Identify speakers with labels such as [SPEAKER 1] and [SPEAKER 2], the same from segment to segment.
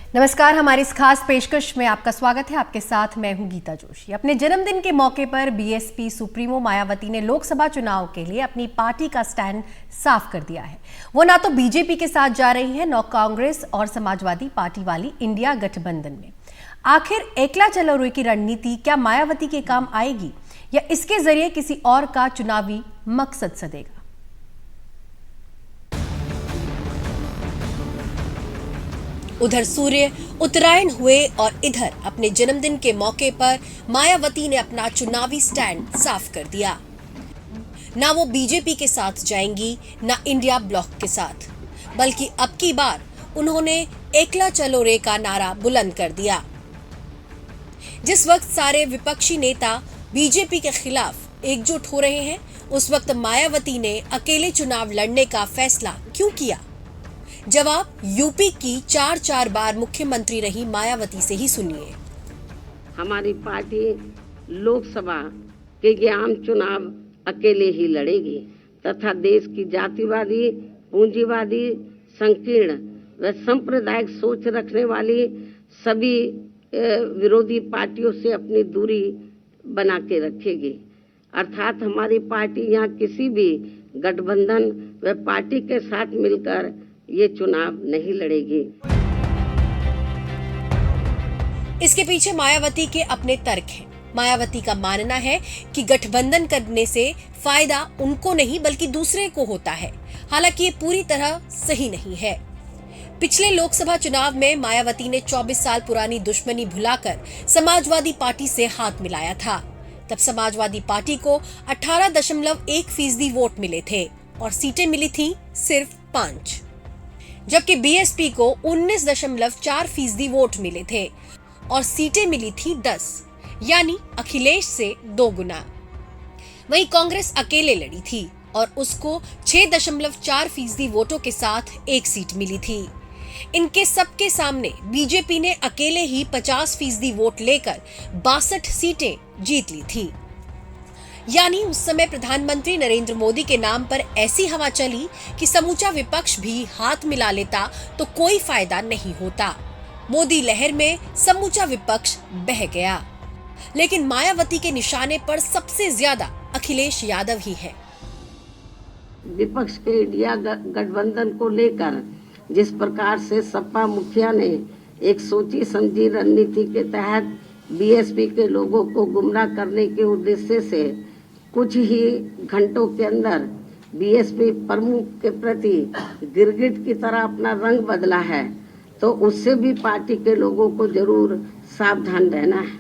[SPEAKER 1] नमस्कार, हमारी इस खास पेशकश में आपका स्वागत है। आपके साथ मैं हूं गीता जोशी। अपने जन्मदिन के मौके पर बीएसपी सुप्रीमो मायावती ने लोकसभा चुनाव के लिए अपनी पार्टी का स्टैंड साफ कर दिया है। वो ना तो बीजेपी के साथ जा रही है, न कांग्रेस और समाजवादी पार्टी वाली इंडिया गठबंधन में। आखिर एकला चलो रे की रणनीति क्या मायावती के काम आएगी या इसके जरिए किसी और का चुनावी मकसद सधेगा? उधर सूर्य उत्तरायण हुए और इधर अपने जन्मदिन के मौके पर मायावती ने अपना चुनावी स्टैंड साफ कर दिया। ना वो बीजेपी के साथ जाएंगी, ना इंडिया ब्लॉक के साथ, बल्कि अब की बार उन्होंने एकला चलो रे का नारा बुलंद कर दिया। जिस वक्त सारे विपक्षी नेता बीजेपी के खिलाफ एकजुट हो रहे हैं, उस वक्त मायावती ने अकेले चुनाव लड़ने का फैसला क्यों किया? जवाब यूपी की 4 बार मुख्यमंत्री रही मायावती से ही सुनिए।
[SPEAKER 2] हमारी पार्टी लोकसभा के ये आम चुनाव अकेले ही लड़ेगी तथा देश की जातिवादी, पूंजीवादी, संकीर्ण व सांप्रदायिक सोच रखने वाली सभी विरोधी पार्टियों से अपनी दूरी बना के रखेगी। अर्थात हमारी पार्टी यहाँ किसी भी गठबंधन व पार्टी के साथ मिलकर ये चुनाव नहीं लड़ेगी।
[SPEAKER 1] इसके पीछे मायावती के अपने तर्क हैं। मायावती का मानना है कि गठबंधन करने से फायदा उनको नहीं बल्कि दूसरे को होता है। हालांकि ये पूरी तरह सही नहीं है। पिछले लोकसभा चुनाव में मायावती ने 24 साल पुरानी दुश्मनी भुलाकर समाजवादी पार्टी से हाथ मिलाया था। तब समाजवादी पार्टी को 18.1% वोट मिले थे और सीटें मिली थी सिर्फ 5, जबकि बीएसपी को 19.4% वोट मिले थे और सीटें मिली थी 10, यानी अखिलेश से 2 गुना। वहीं कांग्रेस अकेले लड़ी थी और उसको 6.4% वोटों के साथ 1 सीट मिली थी। इनके सबके सामने बीजेपी ने अकेले ही 50% वोट लेकर 62 सीटें जीत ली थी। यानी उस समय प्रधानमंत्री नरेंद्र मोदी के नाम पर ऐसी हवा चली कि समूचा विपक्ष भी हाथ मिला लेता तो कोई फायदा नहीं होता। मोदी लहर में समूचा विपक्ष बह गया। लेकिन मायावती के निशाने पर सबसे ज्यादा अखिलेश यादव ही है।
[SPEAKER 2] विपक्ष के इंडिया गठबंधन को लेकर जिस प्रकार से सपा मुखिया ने एक सोची समझी रणनीति के तहत बीएसपी के लोगों को गुमराह करने के उद्देश्य से कुछ ही घंटों के अंदर बीएसपी प्रमुख के प्रति गिरगिट की तरह अपना रंग बदला है, तो उससे भी पार्टी के लोगों को जरूर सावधान रहना है।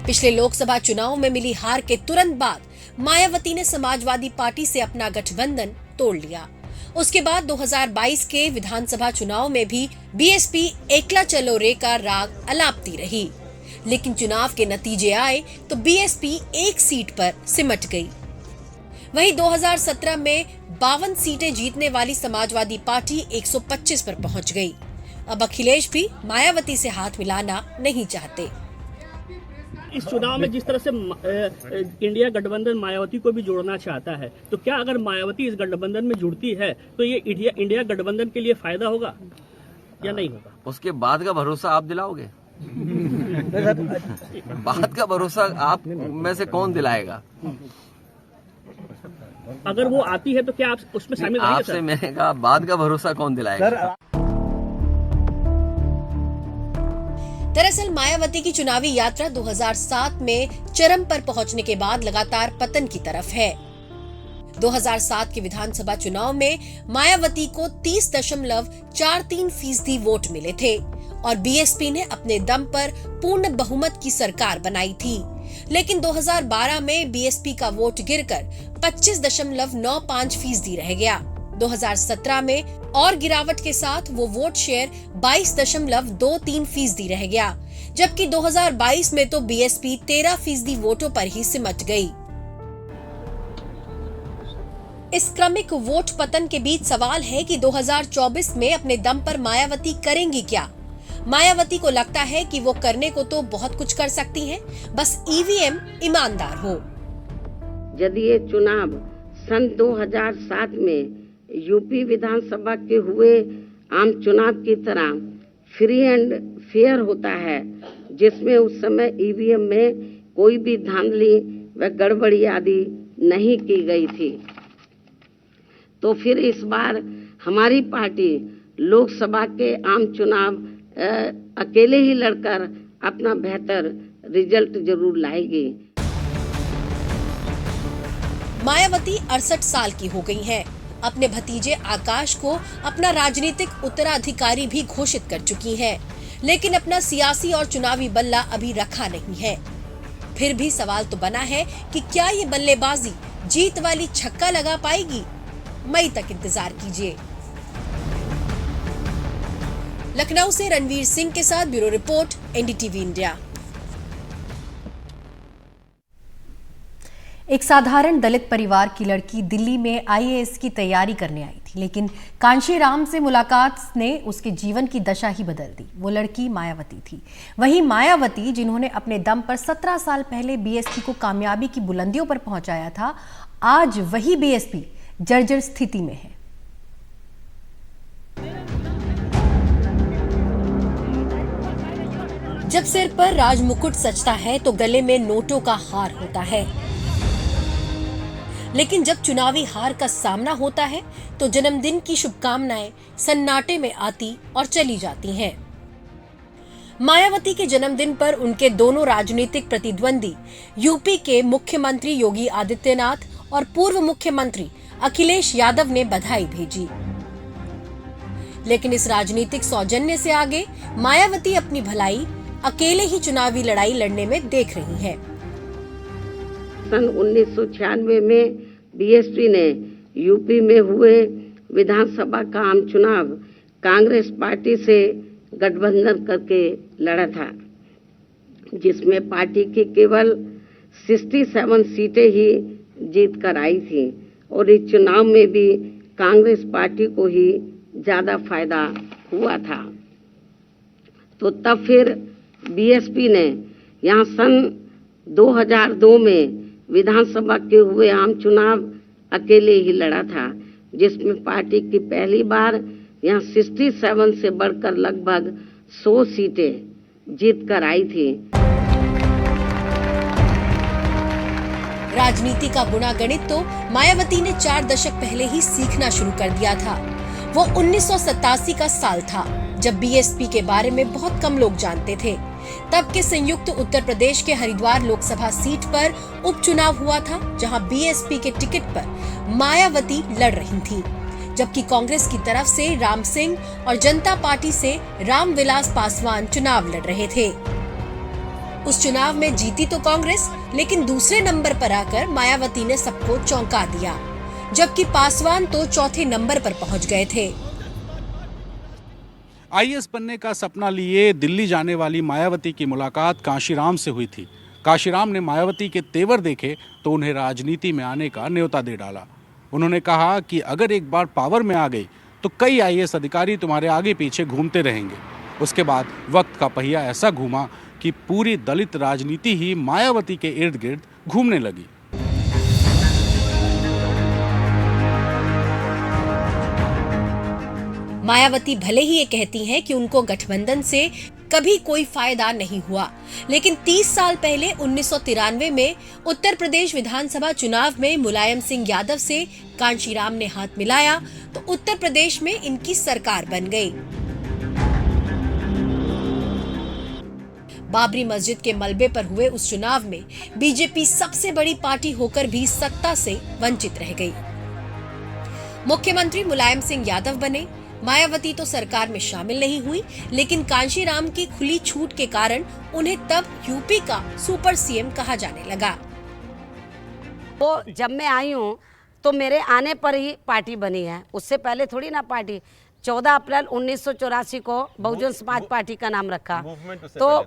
[SPEAKER 1] पिछले लोकसभा चुनाव में मिली हार के तुरंत बाद मायावती ने समाजवादी पार्टी से अपना गठबंधन तोड़ लिया। उसके बाद 2022 के विधानसभा चुनाव में भी बीएसपी एकला चलो रे का राग अलापती रही। लेकिन चुनाव के नतीजे आए तो बीएसपी 1 सीट पर सिमट गई। वहीं 2017 में 52 सीटें जीतने वाली समाजवादी पार्टी 125 पर पहुंच गई। अब अखिलेश भी मायावती से हाथ मिलाना नहीं चाहते।
[SPEAKER 3] इस चुनाव में जिस तरह से इंडिया गठबंधन मायावती को भी जोड़ना चाहता है, तो क्या अगर मायावती इस गठबंधन में जुड़ती है तो ये इंडिया गठबंधन के लिए फायदा होगा या नहीं होगा?
[SPEAKER 4] उसके बाद का भरोसा आप दिलाओगे? बाद का भरोसा आप में से कौन दिलाएगा?
[SPEAKER 3] अगर वो आती है तो क्या आप उसमें शामिल रहेंगे?
[SPEAKER 4] आपसे मैंने कहा बाद का भरोसा कौन दिलाएगा?
[SPEAKER 1] दरअसल मायावती की चुनावी यात्रा 2007 में चरम पर पहुंचने के बाद लगातार पतन की तरफ है। 2007 के विधानसभा चुनाव में मायावती को 30.43% वोट मिले थे और बीएसपी ने अपने दम पर पूर्ण बहुमत की सरकार बनाई थी। लेकिन 2012 में बीएसपी का वोट गिरकर 25.95% रह गया। 2017 में और गिरावट के साथ वो वोट शेयर 22.23% रह गया, जबकि 2022 में तो बीएसपी 13% वोटों पर ही सिमट गई। इस क्रमिक वोट पतन के बीच सवाल है कि 2024 में अपने दम पर मायावती करेंगी क्या? मायावती को लगता है कि वो करने को तो बहुत कुछ कर सकती हैं, बस ईवीएम ईमानदार हो।
[SPEAKER 2] यदि ये चुनाव सन 2007 में यूपी विधानसभा के हुए आम चुनाव की तरह फ्री एंड फेयर होता है, जिसमें उस समय ईवीएम में कोई भी धांधली व गड़बड़ी आदि नहीं की गई थी। तो फिर इस बार हमारी पार्टी लोकसभा के आम चुनाव अकेले ही लड़कर अपना बेहतर रिजल्ट जरूर लाएगी।
[SPEAKER 1] मायावती 68 साल की हो गई हैं। अपने भतीजे आकाश को अपना राजनीतिक उत्तराधिकारी भी घोषित कर चुकी हैं, लेकिन अपना सियासी और चुनावी बल्ला अभी रखा नहीं है। फिर भी सवाल तो बना है कि क्या ये बल्लेबाजी जीत वाली छक्का लगा पाएगी? मई तक इंतजार कीजिए। लखनऊ से रणवीर सिंह के साथ ब्यूरो रिपोर्ट, एनडीटीवी इंडिया।
[SPEAKER 5] एक साधारण दलित परिवार की लड़की दिल्ली में आईएएस की तैयारी करने आई थी, लेकिन कांशीराम से मुलाकात ने उसके जीवन की दशा ही बदल दी। वो लड़की मायावती थी। वही मायावती जिन्होंने अपने दम पर 17 साल पहले बीएसपी को कामयाबी की बुलंदियों पर पहुंचाया था, आज वही बीएसपी जर्जर स्थिति में है।
[SPEAKER 1] जब सिर पर राजमुकुट सजता है तो गले में नोटों का हार होता है, लेकिन जब चुनावी हार का सामना होता है तो जन्मदिन की शुभकामनाएं सन्नाटे में आती और चली जाती हैं। मायावती के जन्मदिन पर उनके दोनों राजनीतिक प्रतिद्वंदी यूपी के मुख्यमंत्री योगी आदित्यनाथ और पूर्व मुख्यमंत्री अखिलेश यादव ने बधाई भेजी, लेकिन इस राजनीतिक सौजन्य से आगे मायावती अपनी भलाई अकेले ही चुनावी लड़ाई लड़ने में देख रही हैं।
[SPEAKER 2] सन 1996 में बीएसपी ने यूपी में हुए विधानसभा का आम चुनाव कांग्रेस पार्टी से गठबंधन करके लड़ा था, जिसमें पार्टी की केवल 67 सीटें ही जीत कर आई थी और इस चुनाव में भी कांग्रेस पार्टी को ही ज्यादा फायदा हुआ था। तो तब फिर बीएसपी ने यहाँ सन 2002 में विधानसभा के हुए आम चुनाव अकेले ही लड़ा था, जिसमें पार्टी की पहली बार यहाँ 67 से बढ़कर लगभग 100 सीटें जीत कर आई थी।
[SPEAKER 1] राजनीति का गुणागणित तो मायावती ने 4 दशक पहले ही सीखना शुरू कर दिया था। वो 1987 का साल था जब बीएसपी के बारे में बहुत कम लोग जानते थे। तब के संयुक्त उत्तर प्रदेश के हरिद्वार लोकसभा सीट पर उपचुनाव हुआ था, जहां बीएसपी के टिकट पर मायावती लड़ रही थी, जबकि कांग्रेस की तरफ से राम सिंह और जनता पार्टी से रामविलास पासवान चुनाव लड़ रहे थे। उस चुनाव में जीती तो कांग्रेस, लेकिन दूसरे नंबर पर आकर मायावती ने सबको चौंका दिया, जबकि पासवान तो चौथे नंबर पर पहुंच गए थे।
[SPEAKER 6] आईएएस बनने का सपना लिए दिल्ली जाने वाली मायावती की मुलाकात कांशीराम से हुई थी। कांशीराम ने मायावती के तेवर देखे तो उन्हें राजनीति में आने का न्योता दे डाला। उन्होंने कहा कि अगर एक बार पावर में आ गई तो कई आईएएस अधिकारी तुम्हारे आगे पीछे घूमते रहेंगे। उसके बाद वक्त का पहिया ऐसा घूमा कि पूरी दलित राजनीति ही मायावती के इर्द गिर्द घूमने लगी।
[SPEAKER 1] मायावती भले ही ये कहती हैं कि उनको गठबंधन से कभी कोई फायदा नहीं हुआ, लेकिन 30 साल पहले 1993 में उत्तर प्रदेश विधानसभा चुनाव में मुलायम सिंह यादव से कांशीराम ने हाथ मिलाया तो उत्तर प्रदेश में इनकी सरकार बन गई। बाबरी मस्जिद के मलबे पर हुए उस चुनाव में बीजेपी सबसे बड़ी पार्टी होकर भी सत्ता से वंचित रह गई। मुख्यमंत्री मुलायम सिंह यादव बने। मायावती तो सरकार में शामिल नहीं हुई, लेकिन कांशीराम की खुली छूट के कारण उन्हें तब यूपी का सुपर सीएम कहा जाने लगा।
[SPEAKER 2] तो जब मैं आई हूँ तो मेरे आने पर ही पार्टी बनी है, उससे पहले थोड़ी ना पार्टी। 14 अप्रैल 1984 को बहुजन समाज पार्टी का नाम रखा। तो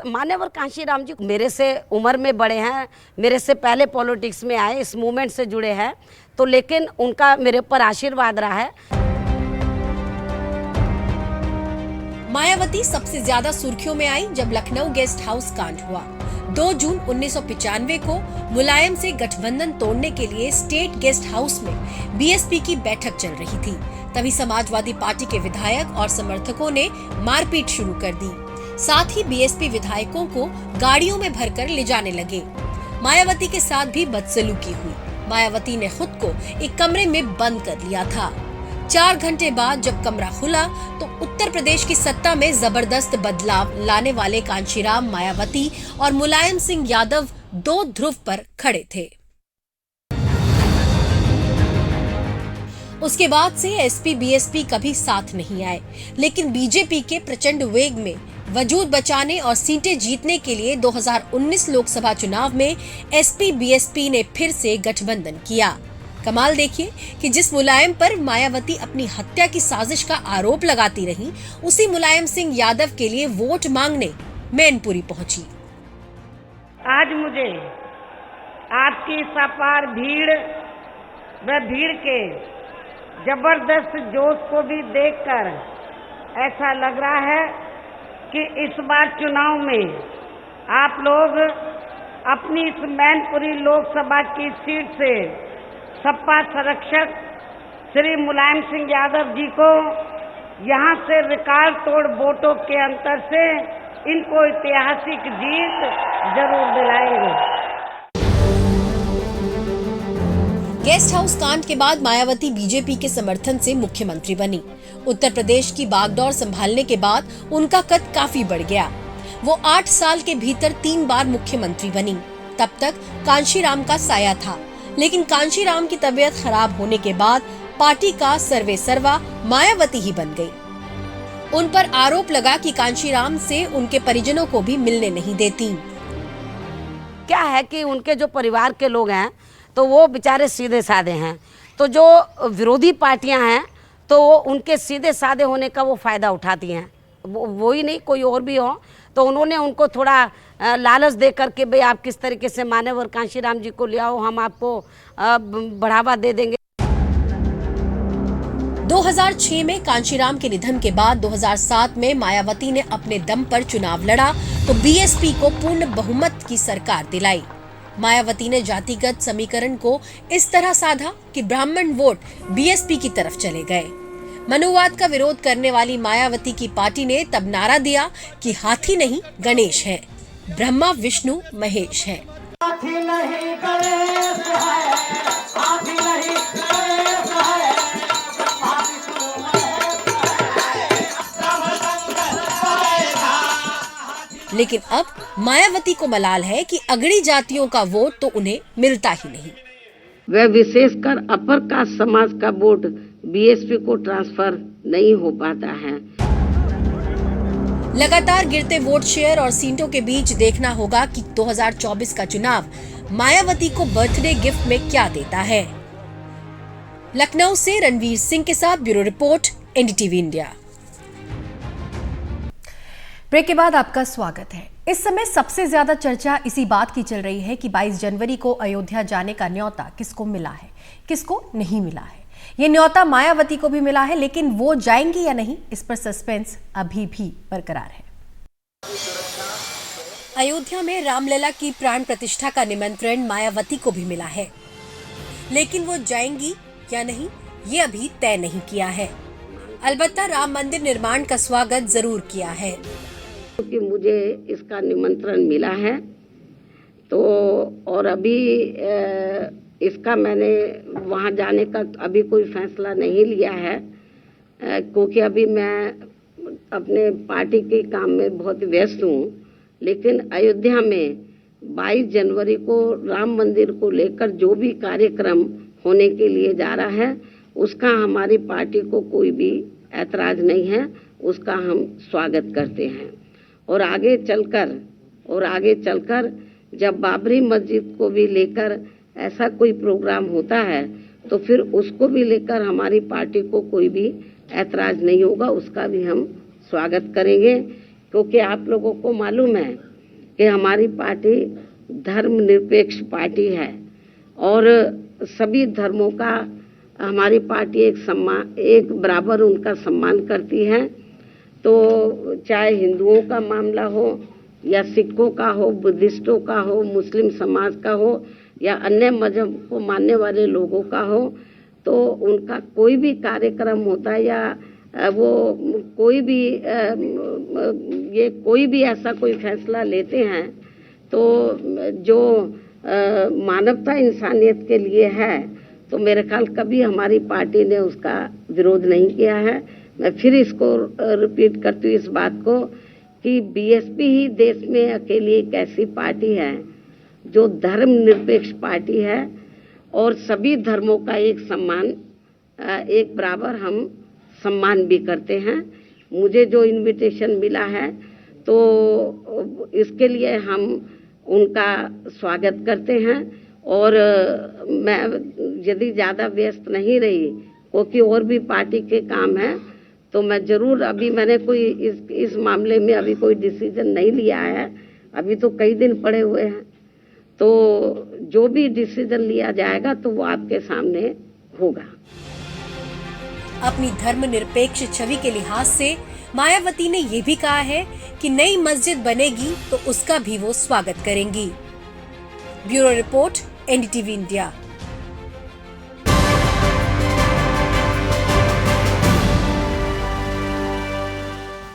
[SPEAKER 2] मान्यवर कांशीराम जी मेरे से उम्र में बड़े हैं, मेरे से पहले पॉलिटिक्स में आए, इस मूवमेंट से जुड़े हैं, तो लेकिन उनका मेरे ऊपर आशीर्वाद रहा है।
[SPEAKER 1] मायावती सबसे ज्यादा सुर्खियों में आई जब लखनऊ गेस्ट हाउस कांड हुआ। 2 जून 1995 को मुलायम से गठबंधन तोड़ने के लिए स्टेट गेस्ट हाउस में बीएसपी की बैठक चल रही थी। तभी समाजवादी पार्टी के विधायक और समर्थकों ने मारपीट शुरू कर दी। साथ ही बीएसपी विधायकों को गाड़ियों में भरकर ले जाने लगे। मायावती के साथ भी बदसलूकी हुई। मायावती ने खुद को एक कमरे में बंद कर लिया था। 4 घंटे बाद जब कमरा खुला तो उत्तर प्रदेश की सत्ता में जबरदस्त बदलाव लाने वाले कांशीराम मायावती और मुलायम सिंह यादव 2 ध्रुव पर खड़े थे। उसके बाद से एसपी बीएसपी कभी साथ नहीं आए, लेकिन बीजेपी के प्रचंड वेग में वजूद बचाने और सीटें जीतने के लिए 2019 लोकसभा चुनाव में एसपी बीएसपी ने फिर से गठबंधन किया। कमाल देखिए कि जिस मुलायम पर मायावती अपनी हत्या की साजिश का आरोप लगाती रही, उसी मुलायम सिंह यादव के लिए वोट मांगने मैनपुरी पहुंची।
[SPEAKER 7] आज मुझे आपकी सपार भीड़ व भीड़ के जबरदस्त जोश को भी देखकर ऐसा लग रहा है कि इस बार चुनाव में आप लोग अपनी इस मैनपुरी लोकसभा की सीट से सपा संरक्षक श्री मुलायम सिंह यादव जी को यहां से रिकॉर्ड तोड़ वोटों के अंतर से इनको ऐतिहासिक जीत जरूर दिलाएंगे।
[SPEAKER 1] गेस्ट हाउस कांड के बाद मायावती बीजेपी के समर्थन से मुख्यमंत्री बनी। उत्तर प्रदेश की बागडोर संभालने के बाद उनका कद काफी बढ़ गया। वो 8 साल के भीतर 3 बार मुख्यमंत्री बनी। तब तक कांशीराम का साया था, लेकिन कांशीराम की तबीयत खराब होने के बाद पार्टी का सर्वे सर्वा मायावती ही बन गई। उन पर आरोप लगा कि कांशीराम से उनके परिजनों को भी मिलने नहीं देती।
[SPEAKER 2] क्या है कि उनके जो परिवार के लोग हैं तो वो बेचारे सीधे साधे हैं, तो जो विरोधी पार्टियां हैं तो वो उनके सीधे साधे होने का वो फ़ायदा उठाती हैं। वो ही नहीं, कोई और भी हो, तो उन्होंने उनको थोड़ा लालच दे करके भाई आप किस तरीके से मान्यवर कांशीराम जी को ले आओ, हम आपको बढ़ावा दे देंगे।
[SPEAKER 1] 2006 में कांशीराम के निधन के बाद 2007 में मायावती ने अपने दम पर चुनाव लड़ा तो बीएसपी को पूर्ण बहुमत की सरकार दिलाई। मायावती ने जातिगत समीकरण को इस तरह साधा कि ब्राह्मण वोट बीएसपी की तरफ चले गए। मनुवाद का विरोध करने वाली मायावती की पार्टी ने तब नारा दिया कि हाथी नहीं गणेश है, ब्रह्मा विष्णु महेश है।
[SPEAKER 8] हाथी नहीं गणेश है, हाथी नहीं गणेश है,
[SPEAKER 1] लेकिन अब मायावती को मलाल है कि अगड़ी जातियों का वोट तो उन्हें मिलता ही नहीं।
[SPEAKER 2] वह विशेषकर अपर कास्ट समाज का वोट बीएसपी को ट्रांसफर नहीं हो पाता है।
[SPEAKER 1] लगातार गिरते वोट शेयर और सीटों के बीच देखना होगा कि 2024 का चुनाव मायावती को बर्थडे गिफ्ट में क्या देता है। लखनऊ से रणवीर सिंह के साथ bureau report, NDTV India.
[SPEAKER 5] Break के बाद आपका स्वागत है। इस समय सबसे ज्यादा चर्चा इसी बात की चल रही है कि 22 जनवरी को अयोध्या जाने का न्योता किसको मिला है, किसको नहीं मिला है। ये न्योता मायावती को भी मिला है, लेकिन वो जाएंगी या नहीं, इस पर सस्पेंस अभी भी बरकरार है।
[SPEAKER 1] अयोध्या में रामलला की प्राण प्रतिष्ठा का निमंत्रण मायावती को भी मिला है, लेकिन वो जाएंगी या नहीं ये अभी तय नहीं किया है। अलबत्ता राम मंदिर निर्माण का स्वागत जरूर किया है।
[SPEAKER 2] क्योंकि मुझे इसका निमंत्रण मिला है तो, और अभी इसका मैंने वहाँ जाने का अभी कोई फैसला नहीं लिया है, क्योंकि अभी मैं अपने पार्टी के काम में बहुत व्यस्त हूँ। लेकिन अयोध्या में 22 जनवरी को राम मंदिर को लेकर जो भी कार्यक्रम होने के लिए जा रहा है उसका हमारी पार्टी को कोई भी ऐतराज नहीं है, उसका हम स्वागत करते हैं। और आगे चलकर जब बाबरी मस्जिद को भी लेकर ऐसा कोई प्रोग्राम होता है तो फिर उसको भी लेकर हमारी पार्टी को कोई भी ऐतराज नहीं होगा, उसका भी हम स्वागत करेंगे। क्योंकि आप लोगों को मालूम है कि हमारी पार्टी धर्मनिरपेक्ष पार्टी है और सभी धर्मों का हमारी पार्टी एक बराबर उनका सम्मान करती है। तो चाहे हिंदुओं का मामला हो, या सिखों का हो, बुद्धिस्टों का हो, मुस्लिम समाज का हो या अन्य मजहब को मानने वाले लोगों का हो, तो उनका कोई भी कार्यक्रम होता है या वो कोई भी ये कोई भी ऐसा कोई फैसला लेते हैं तो जो मानवता इंसानियत के लिए है, तो मेरे ख्याल कभी हमारी पार्टी ने उसका विरोध नहीं किया है। मैं फिर इसको रिपीट करती हूँ इस बात को कि बीएसपी ही देश में अकेली एक ऐसी पार्टी है जो धर्मनिरपेक्ष पार्टी है और सभी धर्मों का एक सम्मान, एक बराबर हम सम्मान भी करते हैं। मुझे जो इनविटेशन मिला है तो इसके लिए हम उनका स्वागत करते हैं और मैं यदि ज़्यादा व्यस्त नहीं रही क्योंकि और भी पार्टी के काम हैं तो मैं ज़रूर, अभी मैंने कोई इस मामले में अभी कोई डिसीजन नहीं लिया है, अभी तो कई दिन पड़े हुए हैं, तो जो भी डिसीजन लिया जाएगा तो वो आपके सामने होगा।
[SPEAKER 1] अपनी धर्मनिरपेक्ष छवि के लिहाज से मायावती ने ये भी कहा है कि नई मस्जिद बनेगी तो उसका भी वो स्वागत करेंगी। Bureau report, NDTV India.